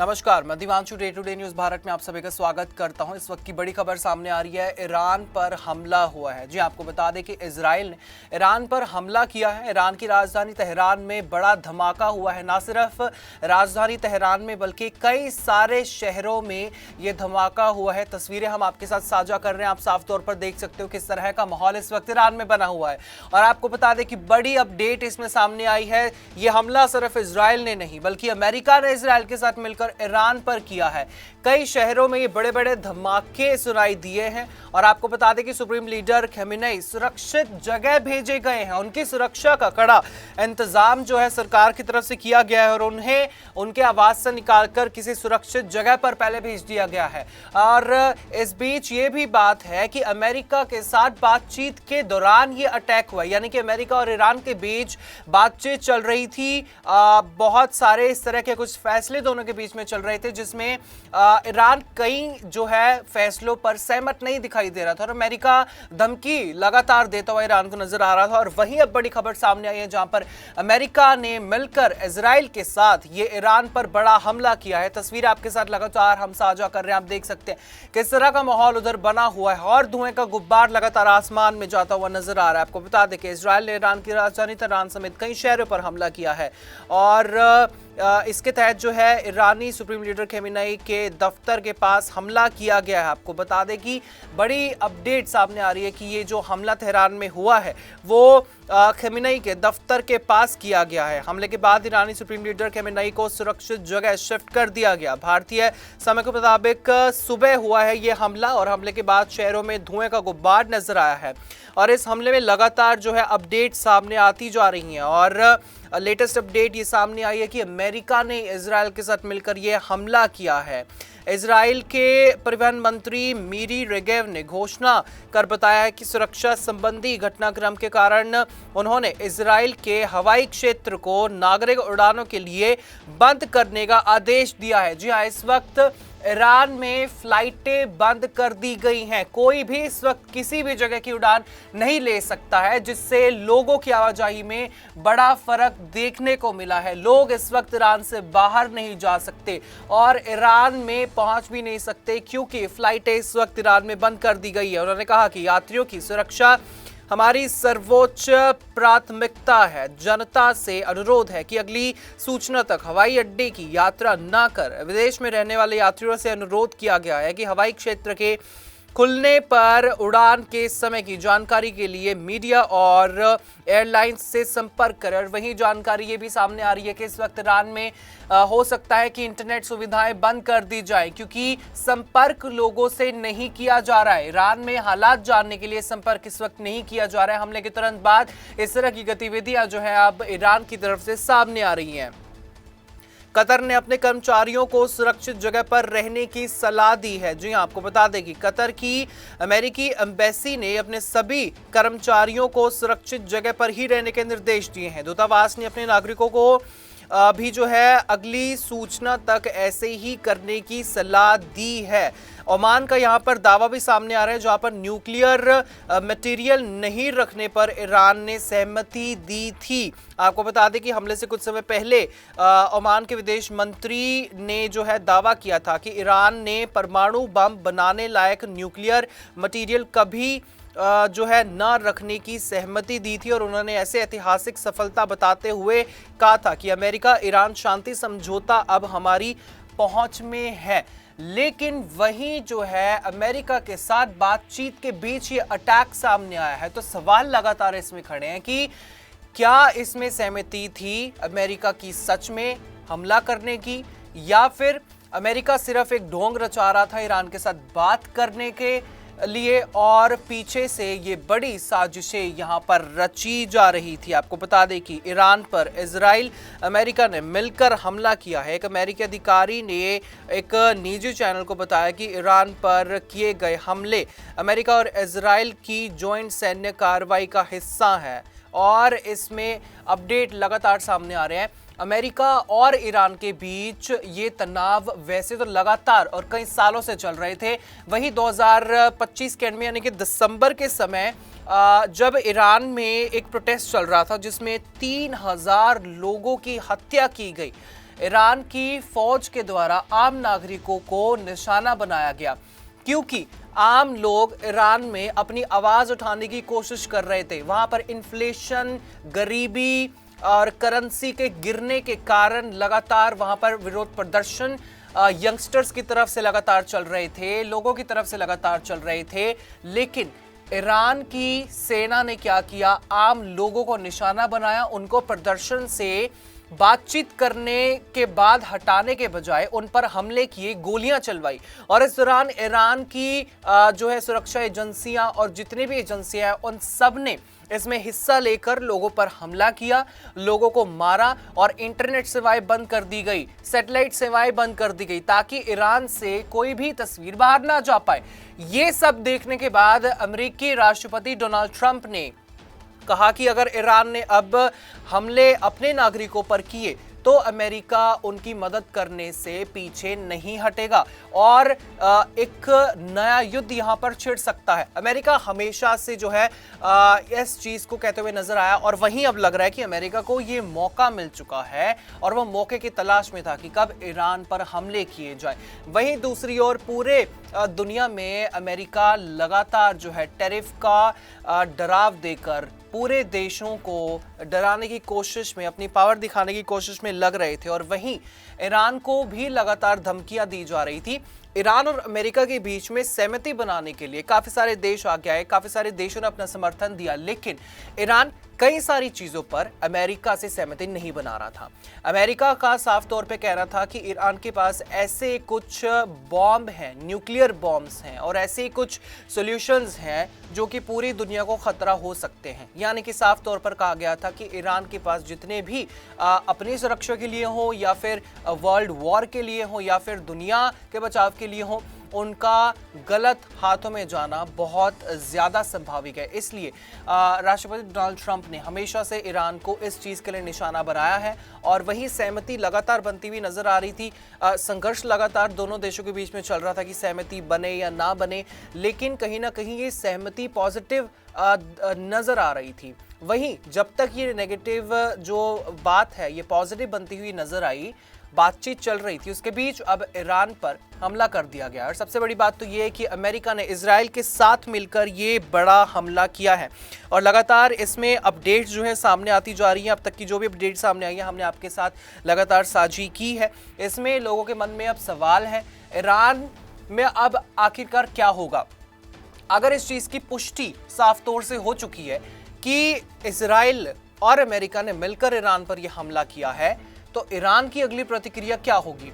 नमस्कार, मैं Divanshu day to day news Bharat में आप सभी का स्वागत करता हूं। इस वक्त की बड़ी खबर सामने आ रही है। ईरान पर हमला हुआ है। जी आपको बता दें कि इजराइल ने ईरान पर हमला किया है। ईरान की राजधानी तेहरान में बड़ा धमाका हुआ है। ना सिर्फ राजधानी तेहरान में बल्कि कई सारे शहरों में ये धमाका हुआ है। तस्वीरें हम आपके साथ साझा कर रहे हैं। आप साफ तौर पर देख सकते हो किस तरह का माहौल इस वक्त ईरान में बना हुआ है। और आपको बता दें कि बड़ी अपडेट इसमें सामने आई है। ये हमला सिर्फ इजराइल ने नहीं बल्कि अमेरिका ने इजराइल के साथ मिलकर ईरान पर किया है। कई शहरों में ये बड़े बड़े धमाके सुनाई दिए हैं। और आपको बता दें कि सुप्रीम लीडर खमेनेई सुरक्षित जगह भेजे गए हैं। उनकी सुरक्षा का कड़ा इंतजाम जो है सरकार की तरफ से किया गया है और उन्हें उनके आवास से निकालकर किसी सुरक्षित जगह पर पहले भेज दिया गया है। और इस बीच ये भी बात है कि अमेरिका के साथ बातचीत के दौरान ये अटैक हुआ, यानी कि अमेरिका और ईरान के बीच बातचीत चल रही थी। बहुत सारे इस तरह के कुछ फैसले दोनों के बीच में चल रहे थे जिसमें ईरान कई जो है फैसलों पर सहमत नहीं दिखाई दे रहा था और अमेरिका धमकी लगातार देता हुआ ईरान को नजर आ रहा था। और वहीं अब बड़ी खबर सामने आई है जहां पर अमेरिका ने मिलकर इजराइल के साथ ये ईरान पर बड़ा हमला किया है। तस्वीर आपके साथ लगातार हम साझा कर रहे हैं। आप देख सकते हैं किस तरह का माहौल उधर बना हुआ है और धुएं का गुब्बार लगातार आसमान में जाता हुआ नजर आ रहा है। आपको बता दें कि इजराइल ने ईरान की राजधानी तेहरान समेत कई शहरों पर हमला किया है। और इसके तहत जो है ईरानी सुप्रीम लीडर खमेनेई के दफ्तर के पास हमला किया गया है। आपको बता दें कि बड़ी अपडेट सामने आ रही है कि ये जो हमला तेहरान में हुआ है वो खमेनेई के दफ्तर के पास किया गया है। हमले के बाद ईरानी सुप्रीम लीडर खमेनेई को सुरक्षित जगह शिफ्ट कर दिया गया। भारतीय समय के मुताबिक सुबह हुआ है ये हमला और हमले के बाद शहरों में धुएं का गुब्बार नजर आया है। और इस हमले में लगातार जो है अपडेट सामने आती जा रही हैं। और लेटेस्ट अपडेट ये सामने आई है कि अमेरिका ने इजराइल के साथ मिलकर ये हमला किया है। इजराइल के परिवहन मंत्री मीरी रेगेव ने घोषणा कर बताया है कि सुरक्षा संबंधी घटनाक्रम के कारण उन्होंने इजराइल के हवाई क्षेत्र को नागरिक उड़ानों के लिए बंद करने का आदेश दिया है। जी हाँ, इस वक्त ईरान में फ्लाइटें बंद कर दी गई हैं। कोई भी इस वक्त किसी भी जगह की उड़ान नहीं ले सकता है, जिससे लोगों की आवाजाही में बड़ा फर्क देखने को मिला है। लोग इस वक्त ईरान से बाहर नहीं जा सकते और ईरान में पहुंच भी नहीं सकते क्योंकि फ्लाइटें इस वक्त ईरान में बंद कर दी गई है। उन्होंने कहा कि यात्रियों की सुरक्षा हमारी सर्वोच्च प्राथमिकता है। जनता से अनुरोध है कि अगली सूचना तक हवाई अड्डे की यात्रा न कर। विदेश में रहने वाले यात्रियों से अनुरोध किया गया है कि हवाई क्षेत्र के खुलने पर उड़ान के समय की जानकारी के लिए मीडिया और एयरलाइंस से संपर्क करें। और वहीं जानकारी ये भी सामने आ रही है कि इस वक्त ईरान में हो सकता है कि इंटरनेट सुविधाएं बंद कर दी जाए क्योंकि संपर्क लोगों से नहीं किया जा रहा है। ईरान में हालात जानने के लिए संपर्क इस वक्त नहीं किया जा रहा है। हमले के तुरंत बाद इस तरह की गतिविधियां जो है अब ईरान की तरफ से सामने आ रही हैं। कतर ने अपने कर्मचारियों को सुरक्षित जगह पर रहने की सलाह दी है। जी हां, आपको बता दें कि कतर की अमेरिकी एम्बेसी ने अपने सभी कर्मचारियों को सुरक्षित जगह पर ही रहने के निर्देश दिए हैं। दूतावास ने अपने नागरिकों को भी जो है अगली सूचना तक ऐसे ही करने की सलाह दी है। ओमान का यहाँ पर दावा भी सामने आ रहा है जहाँ पर न्यूक्लियर मटेरियल नहीं रखने पर ईरान ने सहमति दी थी। आपको बता दें कि हमले से कुछ समय पहले ओमान के विदेश मंत्री ने जो है दावा किया था कि ईरान ने परमाणु बम बनाने लायक न्यूक्लियर मटेरियल कभी जो है न रखने की सहमति दी थी। और उन्होंने ऐसे ऐतिहासिक सफलता बताते हुए कहा था कि अमेरिका ईरान शांति समझौता अब हमारी पहुंच में है। लेकिन वहीं जो है अमेरिका के साथ बातचीत के बीच ये अटैक सामने आया है। तो सवाल लगातार इसमें खड़े हैं कि क्या इसमें सहमति थी अमेरिका की सच में हमला करने की, या फिर अमेरिका सिर्फ एक ढोंग रचा रहा था ईरान के साथ बात करने के लिए और पीछे से ये बड़ी साजिशें यहाँ पर रची जा रही थी। आपको बता दें कि ईरान पर इजराइल अमेरिका ने मिलकर हमला किया है। एक अमेरिकी अधिकारी ने एक निजी चैनल को बताया कि ईरान पर किए गए हमले अमेरिका और इजराइल की जॉइंट सैन्य कार्रवाई का हिस्सा है। और इसमें अपडेट लगातार सामने आ रहे हैं। अमेरिका और ईरान के बीच ये तनाव वैसे तो लगातार और कई सालों से चल रहे थे। वहीं 2025 के एंड में यानी कि दिसंबर के समय जब ईरान में एक प्रोटेस्ट चल रहा था जिसमें 3000 लोगों की हत्या की गई, ईरान की फौज के द्वारा आम नागरिकों को निशाना बनाया गया, क्योंकि आम लोग ईरान में अपनी आवाज उठाने की कोशिश कर रहे थे। वहां पर इन्फ्लेशन, गरीबी और करेंसी के गिरने के कारण लगातार वहां पर विरोध प्रदर्शन यंगस्टर्स की तरफ से लगातार चल रहे थे, लोगों की तरफ से लगातार चल रहे थे। लेकिन ईरान की सेना ने क्या किया, आम लोगों को निशाना बनाया, उनको प्रदर्शन से बातचीत करने के बाद हटाने के बजाय उन पर हमले किए, गोलियां चलवाई। और इस दौरान ईरान की जो है सुरक्षा एजेंसियां और जितनी भी एजेंसियां हैं उन सब ने इसमें हिस्सा लेकर लोगों पर हमला किया, लोगों को मारा और इंटरनेट सेवाएं बंद कर दी गई, सैटेलाइट सेवाएं बंद कर दी गई, ताकि ईरान से कोई भी तस्वीर बाहर ना जा पाए। ये सब देखने के बाद अमेरिकी राष्ट्रपति डोनाल्ड ट्रंप ने कहा कि अगर ईरान ने अब हमले अपने नागरिकों पर किए तो अमेरिका उनकी मदद करने से पीछे नहीं हटेगा और एक नया युद्ध यहां पर छिड़ सकता है। अमेरिका हमेशा से जो है इस चीज को कहते हुए नजर आया और वहीं अब लग रहा है कि अमेरिका को ये मौका मिल चुका है और वह मौके की तलाश में था कि कब ईरान पर हमले किए जाए। वहीं दूसरी ओर पूरे दुनिया में अमेरिका लगातार जो है टैरिफ का डराव देकर पूरे देशों को डराने की कोशिश में, अपनी पावर दिखाने की कोशिश में लग रहे थे और वहीं ईरान को भी लगातार धमकियां दी जा रही थी। ईरान और अमेरिका के बीच में सहमति बनाने के लिए काफी सारे देश आगे आए, काफी सारे देशों ने अपना समर्थन दिया, लेकिन ईरान कई सारी चीजों पर अमेरिका से सहमति नहीं बना रहा था। अमेरिका का साफ तौर पे कहना था कि ईरान के पास ऐसे कुछ बॉम्ब हैं, न्यूक्लियर बॉम्ब्स हैं और ऐसे कुछ सॉल्यूशंस हैं जो कि पूरी दुनिया को खतरा हो सकते हैं। यानी कि साफ तौर पर कहा गया था कि ईरान के पास जितने भी अपनी सुरक्षा के लिए हो या फिर वर्ल्ड वॉर के लिए हो या फिर दुनिया के बचाव के लिए हो, उनका गलत हाथों में जाना बहुत ज्यादा संभावित है। इसलिए राष्ट्रपति डोनाल्ड ट्रंप ने हमेशा से ईरान को इस चीज के लिए निशाना बनाया है और वही सहमति लगातार बनती हुई नजर आ रही थी। संघर्ष लगातार दोनों देशों के बीच में चल रहा था कि सहमति बने या ना बने, लेकिन कहीं ना कहीं ये सहमति पॉजिटिव नजर आ रही थी। वहीं जब तक ये नेगेटिव जो बात है ये पॉजिटिव बनती हुई नजर आई, बातचीत चल रही थी, उसके बीच अब ईरान पर हमला कर दिया गया। और सबसे बड़ी बात तो ये है कि अमेरिका ने इजराइल के साथ मिलकर ये बड़ा हमला किया है और लगातार इसमें अपडेट जो है सामने आती जा रही है। अब तक की जो भी अपडेट सामने आई है हमने आपके साथ लगातार साझी की है। इसमें लोगों के मन में अब सवाल है, ईरान में अब आखिरकार क्या होगा? अगर इस चीज की पुष्टि साफ तौर से हो चुकी है कि इजराइल और अमेरिका ने मिलकर ईरान पर यह हमला किया है, तो ईरान की अगली प्रतिक्रिया क्या होगी?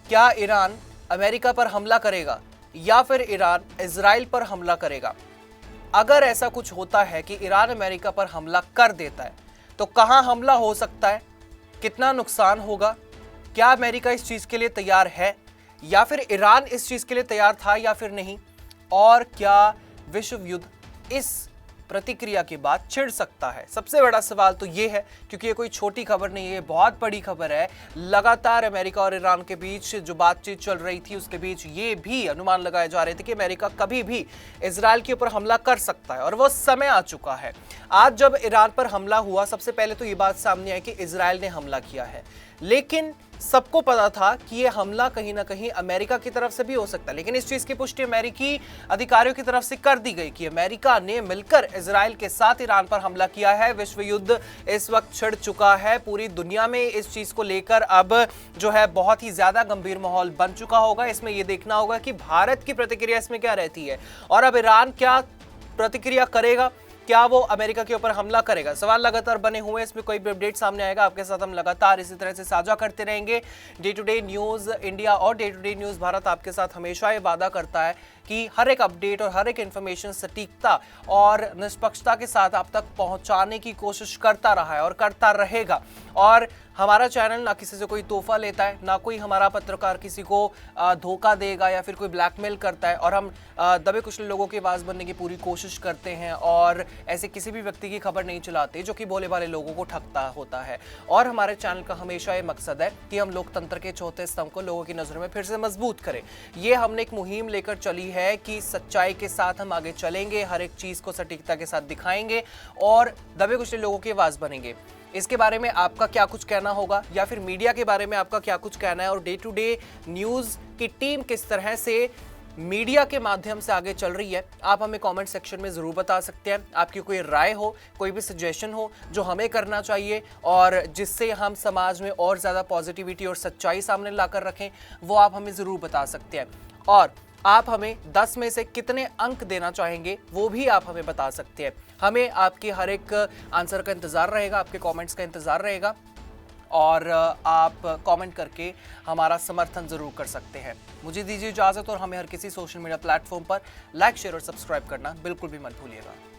क्या ईरान अमेरिका पर हमला करेगा या फिर ईरान इजराइल पर हमला करेगा? अगर ऐसा कुछ होता है कि ईरान अमेरिका पर हमला कर देता है तो कहां हमला हो सकता है, कितना नुकसान होगा, क्या अमेरिका इस चीज के लिए तैयार है या फिर ईरान इस चीज के लिए तैयार था या फिर नहीं, और क्या विश्व युद्ध इस प्रतिक्रिया के बाद छिड़ सकता है? सबसे बड़ा सवाल तो ये है, क्योंकि ये कोई छोटी खबर नहीं है, बहुत बड़ी खबर है। लगातार अमेरिका और ईरान के बीच जो बातचीत चल रही थी उसके बीच ये भी अनुमान लगाए जा रहे थे कि अमेरिका कभी भी इजराइल के ऊपर हमला कर सकता है और वो समय आ चुका है। आज जब ईरान पर हमला हुआ, सबसे पहले तो ये बात सामने आई कि इजराइल ने हमला किया है, लेकिन सबको पता था कि यह हमला कहीं ना कहीं अमेरिका की तरफ से भी हो सकता है। लेकिन इस चीज की पुष्टि अमेरिकी अधिकारियों की तरफ से कर दी गई कि अमेरिका ने मिलकर इजराइल के साथ ईरान पर हमला किया है। विश्व युद्ध इस वक्त छिड़ चुका है, पूरी दुनिया में इस चीज को लेकर अब जो है बहुत ही ज्यादा गंभीर माहौल बन चुका होगा। इसमें यह देखना होगा कि भारत की प्रतिक्रिया इसमें क्या रहती है और अब ईरान क्या प्रतिक्रिया करेगा, क्या वो अमेरिका के ऊपर हमला करेगा। सवाल लगातार बने हुए हैं, इसमें कोई भी अपडेट सामने आएगा आपके साथ हम लगातार इसी तरह से साझा करते रहेंगे। Day to day news India और day to day news Bharat आपके साथ हमेशा ये वादा करता है कि हर एक अपडेट और हर एक इन्फॉर्मेशन सटीकता और निष्पक्षता के साथ आप तक पहुंचाने की कोशिश करता रहा है और करता रहेगा। और हमारा चैनल ना किसी से कोई तोहफा लेता है, ना कोई हमारा पत्रकार किसी को धोखा देगा या फिर कोई ब्लैकमेल करता है, और हम दबे कुचले लोगों की आवाज़ बनने की पूरी कोशिश करते हैं और ऐसे किसी भी व्यक्ति की खबर नहीं चलाते जो कि बोले वाले लोगों को ठगता होता है। और हमारे चैनल का हमेशा ये मकसद है कि हम लोकतंत्र के चौथे स्तंभ को लोगों की नज़रों में फिर से मजबूत करें। ये हमने एक मुहिम लेकर चली है कि सच्चाई के साथ हम आगे चलेंगे, हर एक चीज़ को सटीकता के साथ दिखाएंगे और दबे कुचले लोगों की आवाज़ बनेंगे। इसके बारे में आपका क्या कुछ कहना होगा, या फिर मीडिया के बारे में आपका क्या कुछ कहना है, और डे टू डे न्यूज़ की टीम किस तरह से मीडिया के माध्यम से आगे चल रही है, आप हमें कमेंट सेक्शन में ज़रूर बता सकते हैं। आपकी कोई राय हो, कोई भी सजेशन हो जो हमें करना चाहिए और जिससे हम समाज में और ज़्यादा पॉजिटिविटी और सच्चाई सामने लाकर रखें, वो आप हमें ज़रूर बता सकते हैं। और आप हमें 10 में से कितने अंक देना चाहेंगे वो भी आप हमें बता सकते हैं। हमें आपके हर एक आंसर का इंतज़ार रहेगा, आपके कमेंट्स का इंतज़ार रहेगा, और आप कमेंट करके हमारा समर्थन ज़रूर कर सकते हैं। मुझे दीजिए इजाज़त, और हमें हर किसी सोशल मीडिया प्लेटफॉर्म पर लाइक, शेयर और सब्सक्राइब करना बिल्कुल भी मत भूलिएगा।